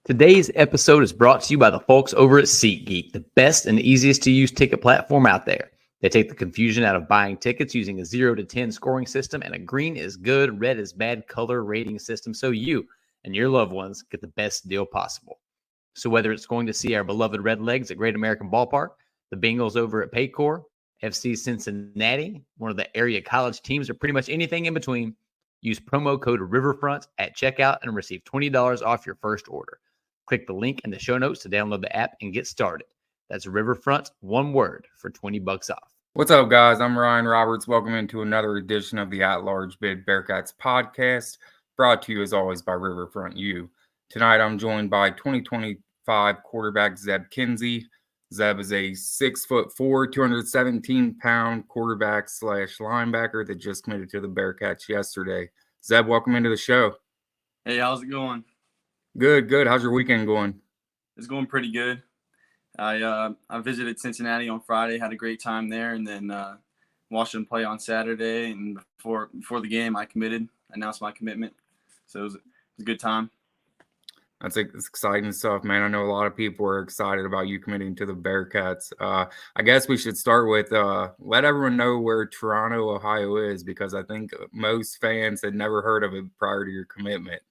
Today's episode is brought to you by the folks over at SeatGeek, the best and easiest to use ticket platform out there. They take the confusion out of buying tickets using a 0 to 10 scoring system and a green is good, red is bad color rating system so you and your loved ones get the best deal possible. So whether it's going to see our beloved Redlegs at Great American Ballpark, the Bengals over at Paycor, FC Cincinnati, one of the area college teams, or pretty much anything in between, use promo code Riverfront at checkout and receive $20 off your first order. Click the link in the show notes to download the app and get started. That's Riverfront, one word, for $20 off. What's up, guys? I'm Ryan Roberts. Welcome into another edition of the ALB Bearcats podcast, brought to you as always by Riverfront U. Tonight, I'm joined by 2025 quarterback Zeb Kinsey. Zeb is a 6'4", 217-pound quarterback / linebacker that just committed to the Bearcats yesterday. Zeb, welcome into the show. Hey, how's it going? Good. How's your weekend going? It's going pretty good. I visited Cincinnati on Friday, had a great time there, and then watched them play on Saturday. And before the game, I announced my commitment. So it was a good time. That's exciting stuff, man. I know a lot of people are excited about you committing to the Bearcats. I guess we should start with let everyone know where Toronto, Ohio is, because I think most fans had never heard of it prior to your commitment.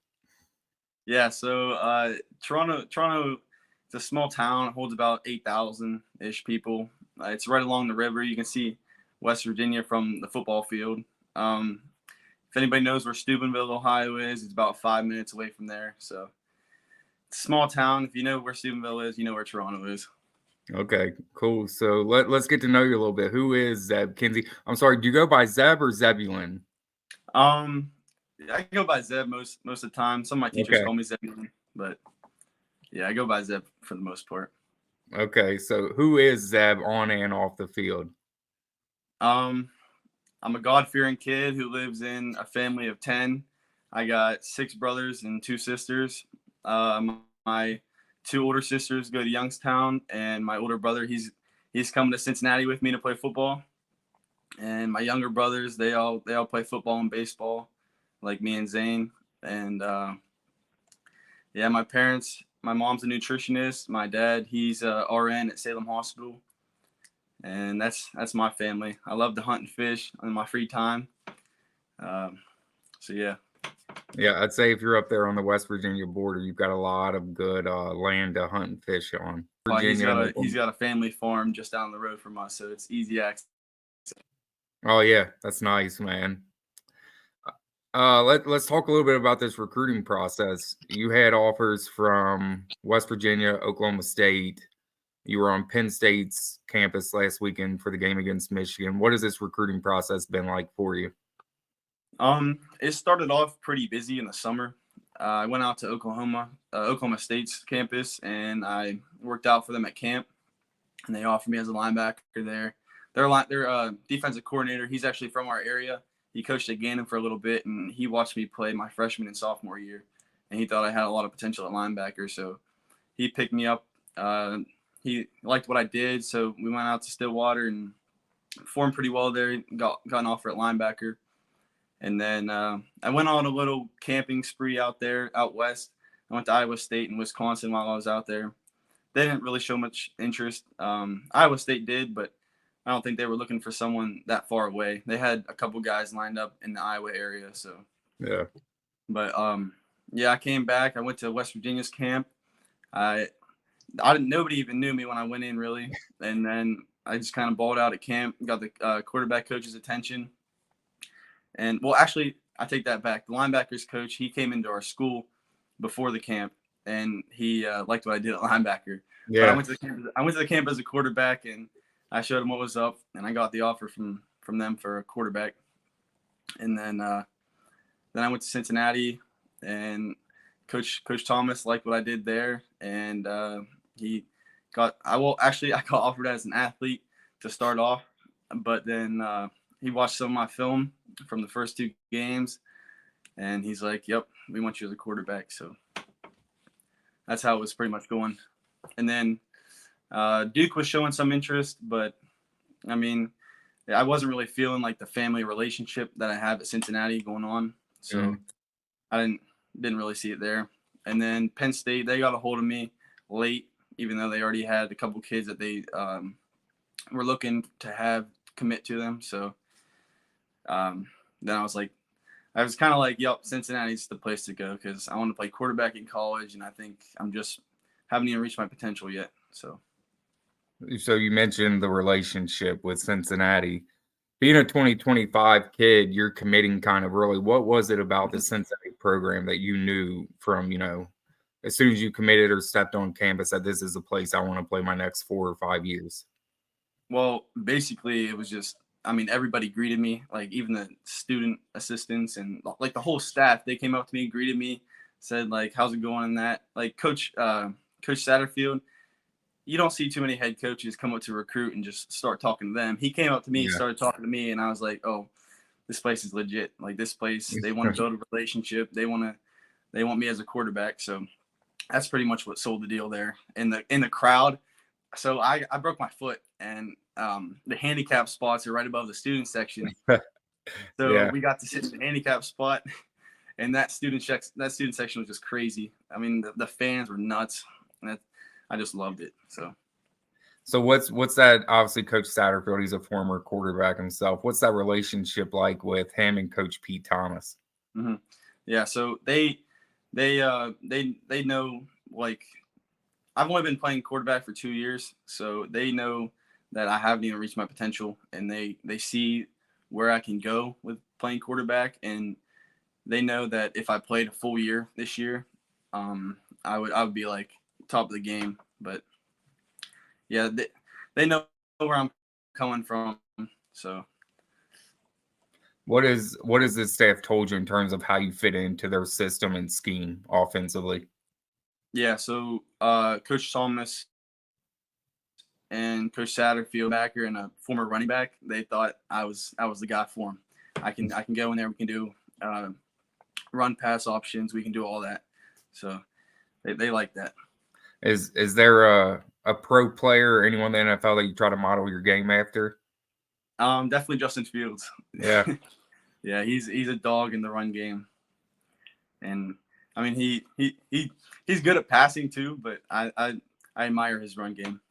Yeah, so Toronto, it's a small town. It holds about 8,000-ish people. It's right along the river. You can see West Virginia from the football field. If anybody knows where Steubenville, Ohio is, it's about 5 minutes away from there. So it's a small town. If you know where Steubenville is, you know where Toronto is. Okay, cool. So let's get to know you a little bit. Who is Zeb Kinsey? I'm sorry, do you go by Zeb or Zebulon? I go by Zeb most of the time. Some of my teachers call me Zebulon, but yeah, I go by Zeb for the most part. Okay, so who is Zeb on and off the field? I'm a God-fearing kid who lives in a family of 10. I got 6 brothers and 2 sisters. My 2 older sisters go to Youngstown, and my older brother, he's coming to Cincinnati with me to play football. And my younger brothers, they all play football and baseball, like me and Zane. And yeah, my parents, my mom's a nutritionist. My dad, he's a RN at Salem Hospital. And that's my family. I love to hunt and fish in my free time. So yeah. Yeah, I'd say if you're up there on the West Virginia border, you've got a lot of good land to hunt and fish on. Virginia, he's got a family farm just down the road from us, so it's easy access. Oh yeah, that's nice, man. Let's talk a little bit about this recruiting process. You had offers from West Virginia, Oklahoma State. You were on Penn State's campus last weekend for the game against Michigan. What has this recruiting process been like for you? It started off pretty busy in the summer. I went out to Oklahoma State's campus, and I worked out for them at camp. And they offered me as a linebacker there. Their defensive coordinator, he's actually from our area. He coached at Gannon for a little bit, and he watched me play my freshman and sophomore year. And he thought I had a lot of potential at linebacker, so he picked me up. He liked what I did, so we went out to Stillwater and performed pretty well there. Got an offer at linebacker. And then I went on a little camping spree out west. I went to Iowa State and Wisconsin while I was out there. They didn't really show much interest. Iowa State did, but I don't think they were looking for someone that far away. They had a couple guys lined up in the Iowa area. So yeah. But yeah, I came back. I went to West Virginia's camp. Nobody even knew me when I went in, really. And then I just kind of balled out at camp, got the quarterback coach's attention. And, well, actually, I take that back. The linebackers coach, he came into our school before the camp, and he liked what I did at linebacker. Yeah. But I went to the camp as a quarterback, and I showed him what was up, and I got the offer from them for a quarterback. And then I went to Cincinnati, and Coach Thomas liked what I did there, and I got offered as an athlete to start off, but then he watched some of my film from the first 2 games, and he's like, "Yep, we want you as a quarterback." So that's how it was pretty much going. And then Duke was showing some interest, but I mean, I wasn't really feeling like the family relationship that I have at Cincinnati going on, so I didn't really see it there. And then Penn State, they got a hold of me late, even though they already had a couple kids that they were looking to have commit to them. So then I was kind of like, yep, Cincinnati's the place to go because I want to play quarterback in college, and I think I'm just haven't even reached my potential yet. So you mentioned the relationship with Cincinnati. Being a 2025 kid, you're committing kind of early. What was it about the Cincinnati program that you knew from, as soon as you committed or stepped on campus that this is a place I want to play my next 4 or 5 years? Well, basically it was just, everybody greeted me, like even the student assistants and like the whole staff, they came up to me, greeted me, said like, how's it going in that? Like Coach Satterfield, you don't see too many head coaches come up to recruit and just start talking to them. He came up to me, started talking to me, and I was like, oh, this place is legit. Like this place, they want to build a relationship. They want me as a quarterback. So that's pretty much what sold the deal there. In the crowd, so I broke my foot, and the handicap spots are right above the student section. So we got to sit in the handicap spot, and that student section was just crazy. The fans were nuts. And I just loved it. So what's that? Obviously, Coach Satterfield, he's a former quarterback himself. What's that relationship like with him and Coach Pete Thomas? Mm-hmm. Yeah, so they know, like, I've only been playing quarterback for 2 years, so they know that I haven't even reached my potential, and they see where I can go with playing quarterback, and they know that if I played a full year this year, I would be like top of the game. But yeah, they know where I'm coming from. So what is the staff told you in terms of how you fit into their system and scheme offensively? Yeah, so Coach Thomas and Coach Satterfield, backer and a former running back, they thought I was the guy for him. I can go in there. We can do run pass options. We can do all that. So they like that. Is there a pro player or anyone in the NFL that you try to model your game after? Definitely Justin Fields. Yeah. Yeah, he's a dog in the run game. And he's good at passing too, but I admire his run game.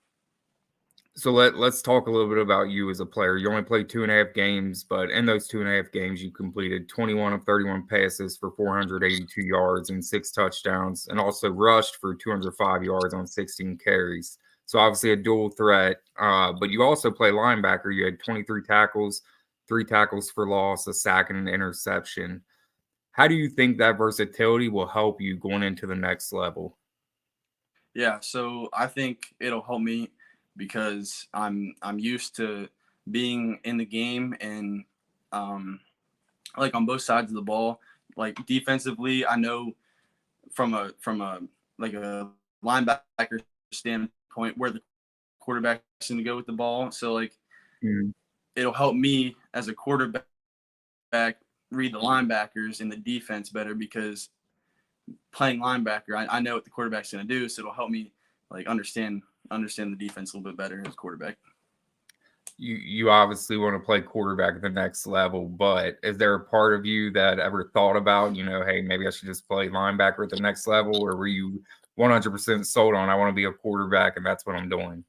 So let's talk a little bit about you as a player. You only played 2.5 games, but in those 2.5 games, you completed 21 of 31 passes for 482 yards and 6 touchdowns, and also rushed for 205 yards on 16 carries. So obviously a dual threat, but you also play linebacker. You had 23 tackles, 3 tackles for loss, a sack, and an interception. How do you think that versatility will help you going into the next level? Yeah, so I think it'll help me because I'm used to being in the game and like on both sides of the ball. Like defensively, I know from a like a linebacker standpoint where the quarterback's going to go with the ball. So like it'll help me as a quarterback read the linebackers and the defense better because playing linebacker, I know what the quarterback's going to do, so it'll help me like understand the defense a little bit better as a quarterback. You obviously want to play quarterback at the next level, but is there a part of you that ever thought about, hey, maybe I should just play linebacker at the next level, or were you 100% sold on I want to be a quarterback and that's what I'm doing?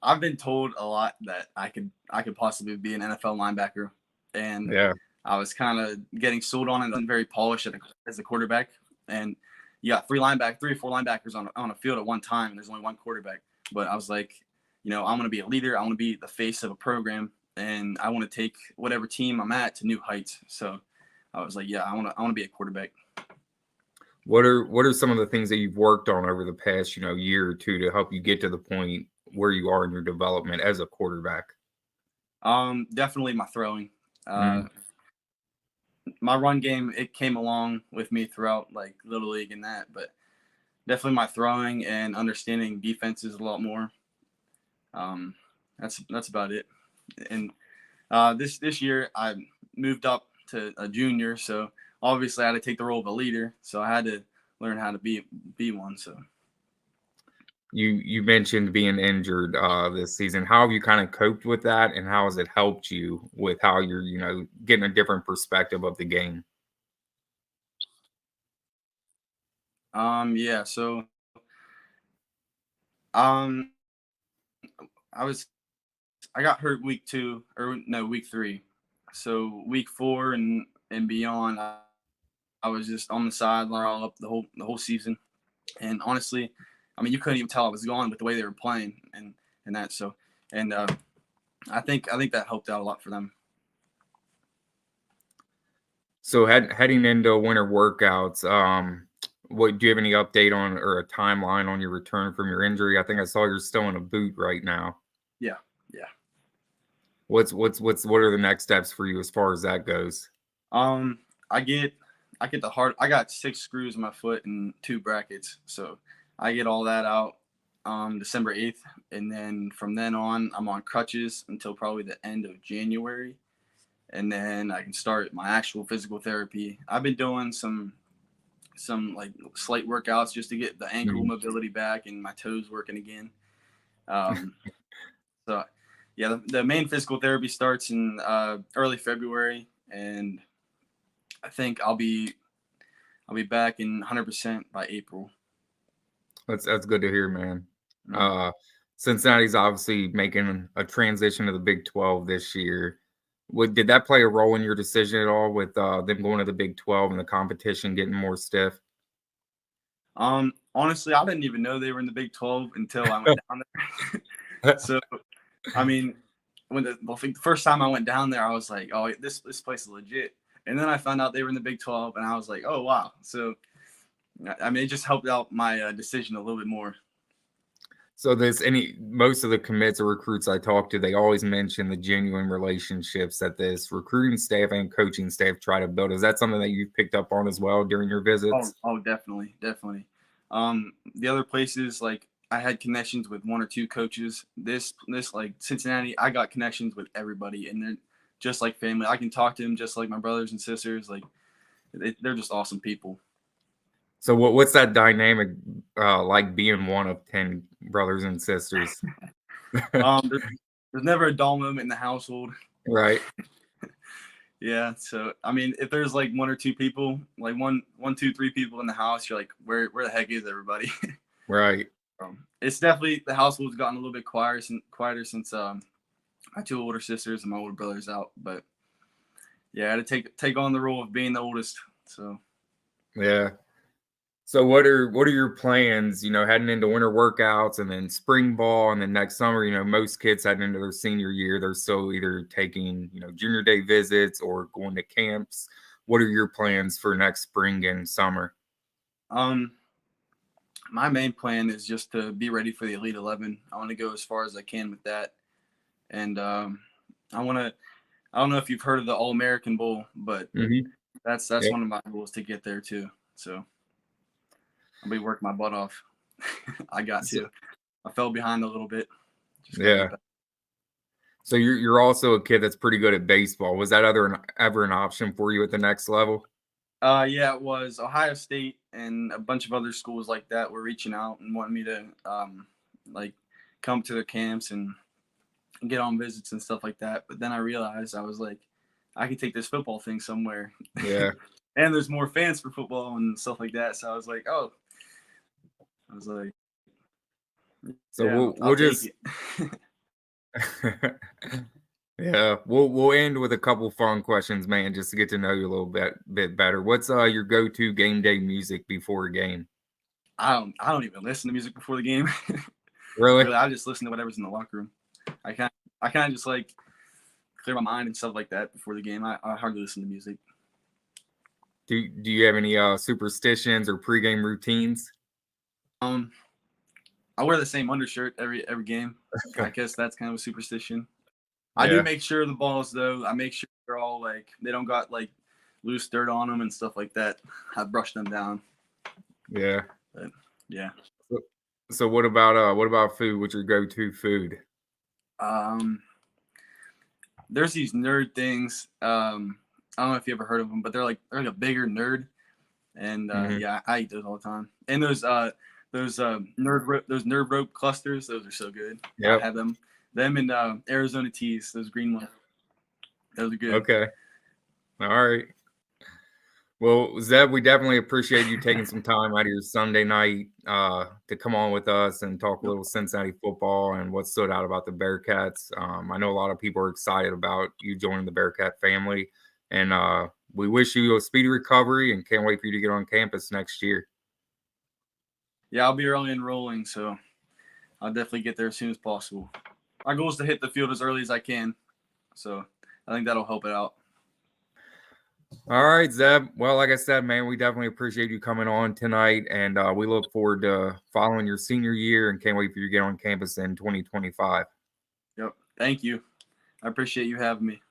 I've been told a lot that I could possibly be an NFL linebacker, and I was kind of getting sold on it. I'm very polished as a quarterback, and you got 3 or 4 linebackers on a field at one time, and there's only one quarterback. But I was like, I want to be a leader. I want to be the face of a program, and I want to take whatever team I'm at to new heights. So I was like, yeah, I want to be a quarterback. What are some of the things that you've worked on over the past, year or two to help you get to the point where you are in your development as a quarterback? Definitely my throwing. My run game, it came along with me throughout like Little League and that, but definitely my throwing and understanding defenses a lot more. That's about it. And this year I moved up to a junior, so obviously I had to take the role of a leader. So I had to learn how to be one. So you mentioned being injured this season. How have you kind of coped with that, and how has it helped you with how you're getting a different perspective of the game? Yeah. So um, I was I got hurt week 2 or no week 3. So week 4 and beyond, I was just on the sideline all up the whole season. And honestly, I mean, you couldn't even tell I was gone with the way they were playing and that. So and I think that helped out a lot for them. So heading into winter workouts, what do you have any update on or a timeline on your return from your injury? I think I saw you're still in a boot right now. Yeah, yeah. What are the next steps for you as far as that goes? I get the hard. I got 6 screws in my foot and 2 brackets, so I get all that out December 8th, and then from then on, I'm on crutches until probably the end of January, and then I can start my actual physical therapy. I've been doing some like slight workouts just to get the ankle mobility back and my toes working again. Um, so yeah, the main physical therapy starts in early February, and I think I'll be back in 100% by April. That's good to hear, man. Mm-hmm. Cincinnati's obviously making a transition to the Big 12 this year. Did that play a role in your decision at all with them going to the Big 12 and the competition getting more stiff? Honestly, I didn't even know they were in the Big 12 until I went down there. So, I mean, when the first time I went down there, I was like, "Oh, this place is legit." And then I found out they were in the Big 12, and I was like, "Oh, wow!" So, I mean, it just helped out my decision a little bit more. So most of the commits or recruits I talk to, they always mention the genuine relationships that this recruiting staff and coaching staff try to build. Is that something that you've picked up on as well during your visits? Oh, definitely, definitely. The other places, like I had connections with 1 or 2 coaches. This like Cincinnati, I got connections with everybody, and they're just like family. I can talk to them just like my brothers and sisters. Like they're just awesome people. So what's that dynamic like being one of 10 brothers and sisters? There's never a dull moment in the household. Right. Yeah. So I mean, if there's like 1 or 2 people, like one, 2, 3 people in the house, you're like, where the heck is everybody? Right. It's definitely the household's gotten a little bit quieter since my 2 older sisters and my older brother's out. But yeah, I had to take on the role of being the oldest. So Yeah. So what are your plans, heading into winter workouts and then spring ball and then next summer, most kids heading into their senior year, they're still either taking, junior day visits or going to camps. What are your plans for next spring and summer? my main plan is just to be ready for the Elite 11. I want to go as far as I can with that. And I don't know if you've heard of the All-American Bowl, but that's Yeah. one of my goals to get there too. So I'll be working my butt off. I fell behind a little bit. Yeah. So you're also a kid that's pretty good at baseball. Was that ever an option for you at the next level? Yeah, it was. Ohio State and a bunch of other schools like that were reaching out and wanting me to like come to their camps and get on visits and stuff like that. But then I realized I was like, I could take this football thing somewhere. Yeah. And there's more fans for football and stuff like that. So I was like, So yeah, we'll just yeah, we'll end with a couple fun questions, man, just to get to know you a little bit better. What's your go-to game day music before a game? I don't even listen to music before the game. Really? Really, I just listen to whatever's in the locker room. I kind of just like clear my mind and stuff like that before the game. I hardly listen to music. Do you have any superstitions or pregame routines? I wear the same undershirt every game. I guess that's kind of a superstition. Yeah. I do make sure the balls, though, I make sure they're all like they don't got like loose dirt on them and stuff like that. I brush them down. Yeah. But, yeah. So what about food? What's your go-to food? There's these nerd things. I don't know if you ever heard of them, but they're like a bigger nerd, and yeah, I eat those all the time. And those nerd rope clusters, those are so good. Yeah, I have them and Arizona teas, those green ones. Those are good. Okay. All right. Well, Zeb, we definitely appreciate you taking some time out of your Sunday night to come on with us and talk a little Cincinnati football and what stood out about the Bearcats. I know a lot of people are excited about you joining the Bearcat family, and we wish you a speedy recovery and can't wait for you to get on campus next year. Yeah, I'll be early enrolling, so I'll definitely get there as soon as possible. Our goal is to hit the field as early as I can, so I think that'll help it out. All right, Zeb. Well, like I said, man, we definitely appreciate you coming on tonight, and we look forward to following your senior year and can't wait for you to get on campus in 2025. Yep. Thank you. I appreciate you having me.